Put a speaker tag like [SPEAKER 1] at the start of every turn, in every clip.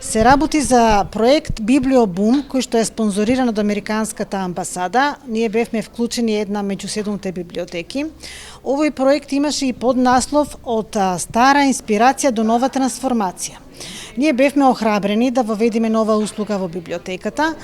[SPEAKER 1] Се работи за проект Библиобум, кој што е спонзориран од Американската амбасада. Ние бевме вклучени една меѓу 7 библиотеки. Овој проект имаше и поднаслов од стара инспирација до нова трансформација. Ние бевме охрабрени да воведиме нова услуга во библиотеката,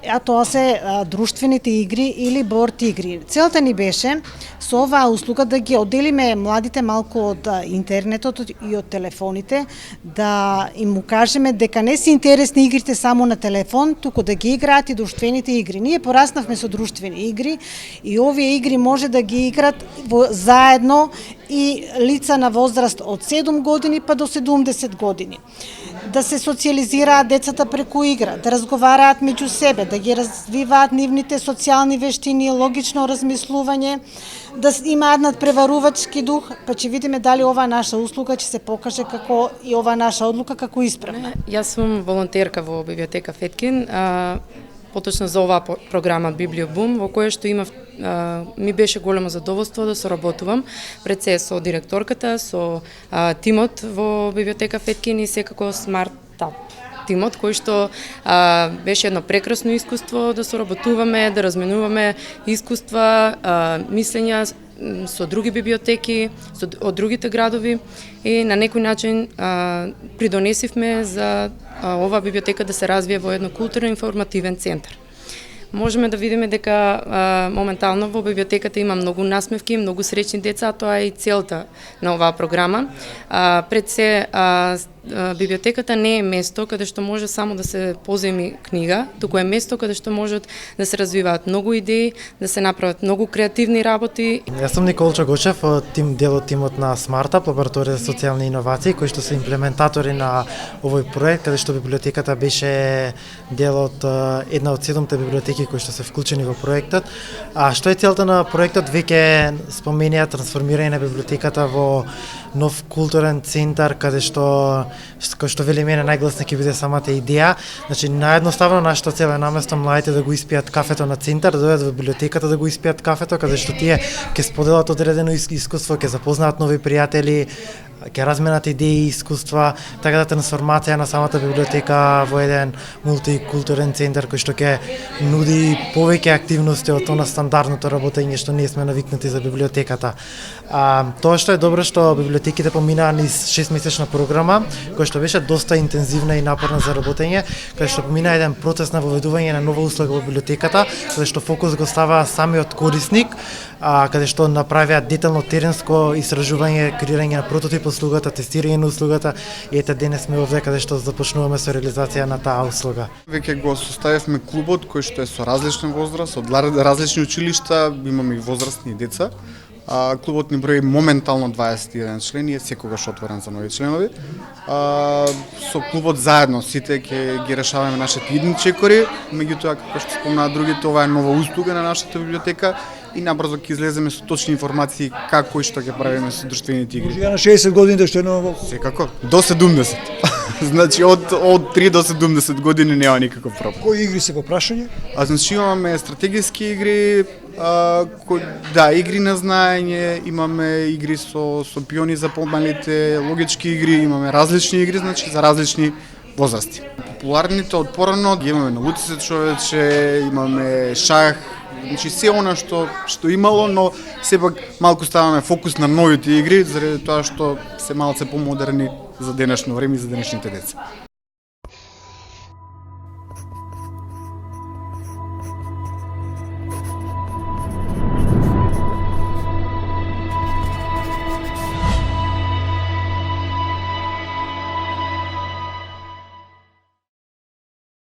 [SPEAKER 1] а тоа се друштвените игри или борд игри. Целта ни беше со оваа услуга да ги одделиме младите малку од интернетот и од телефоните, да им укажеме дека не се интересни игрите само на телефон, туку да ги играат и друштвените игри. Ние пораснавме со друштвени игри и овие игри може да ги играт заедно и лица на возраст од 7 години па до 70 години. Да се социализираат децата преку игра, да разговараат меѓу себе, да ги развиваат нивните социјални вештини, логично размислување, да имаат надпреварувачки дух, па ќе видиме дали оваа наша услуга ќе се покаже како и оваа наша одлука како исправна.
[SPEAKER 2] Јас сум волонтерка во библиотека Феткин, поточно за оваа програма Библиобум, во која што ми беше големо задоволство да соработувам пред се со директорката, со тимот во библиотека Феткин и секако Смартап тимот, кој што беше едно прекрасно искуство да соработуваме, да разменуваме искуства, мислења со други библиотеки, од другите градови и на некој начин придонесивме за оваа библиотека да се развие во едно културно-информативен центар. Можеме да видиме дека моментално во библиотеката има многу насмевки, многу среќни деца, а тоа е и целта на оваа програма. Пред се библиотеката не е место каде што може само да се поземи книга, туку е место каде што можат да се развиваат многу идеи, да се направат многу креативни работи.
[SPEAKER 3] Јас сум Николчо Гочев, дел од тимот на Смартап, лабораторија за социјални иновации, кои што се имплементатори на овој проект, каде што библиотеката беше дел од една од 7 библиотеки кои што се вклучени во проектот. А што е целта на проектот? Веќе споменија трансформирање на библиотеката во нов културен центар, каде што кој што вели мене најгласна ќе биде самата идеја. Значи наједноставно нашата цел е наместо младите да го испијат кафето на центар, да дојдат во библиотеката да го испијат кафето, каде што тие ќе споделат одредено искуство, ќе запознаат нови пријатели, ќе разменат идеи и искуства, така да трансформација на самата библиотека во еден мултикултурен центар кој што ќе нуди повеќе активности од она стандардното работење што ние сме навикнати за библиотеката. Тоа што е добро што библиотеките поминаа низ 6-месечна програма, која што беше доста интензивна и напорна за работење, каде што помина еден процес на воведување на нова услуга во библиотеката, каде што фокус го става самиот корисник, каде што направиа детално теренско истражување, креирање на прототип услугата, тестирање на услугата и ете денес сме овде каде што започнуваме со реализација на таа услуга.
[SPEAKER 4] Веќе го составивме клубот кој што е со различен возраст, од различни училишта, имаме и возрастни деца. Клубот ни брои моментално 21 члени, е секогаш отворен за нови членови. Со клубот заедно сите ќе ги решаваме нашите идни чекори, меѓутоа како што спомнаа другите, ова е нова услуга на нашата библиотека и набрзо ќе излеземе со точни информации како и што ќе правиме со друштвените игри.
[SPEAKER 5] Може на 60 години да што е ново?
[SPEAKER 4] Секако, до 70. Значи од 3 до 70 години нема никаков проблем.
[SPEAKER 5] Кои игри се во прашање?
[SPEAKER 4] Значи имаме стратегиски игри, игри на знаење, имаме игри со пиони за помалите, логички игри, имаме различни игри, значи за различни возрасти. Популарните од порано ги имаме на Луци човече, имаме шах, значи се она што имало, но сепак малку ставаме фокус на новите игри заради тоа што се малце помодерни за денешно време и за денешните деца.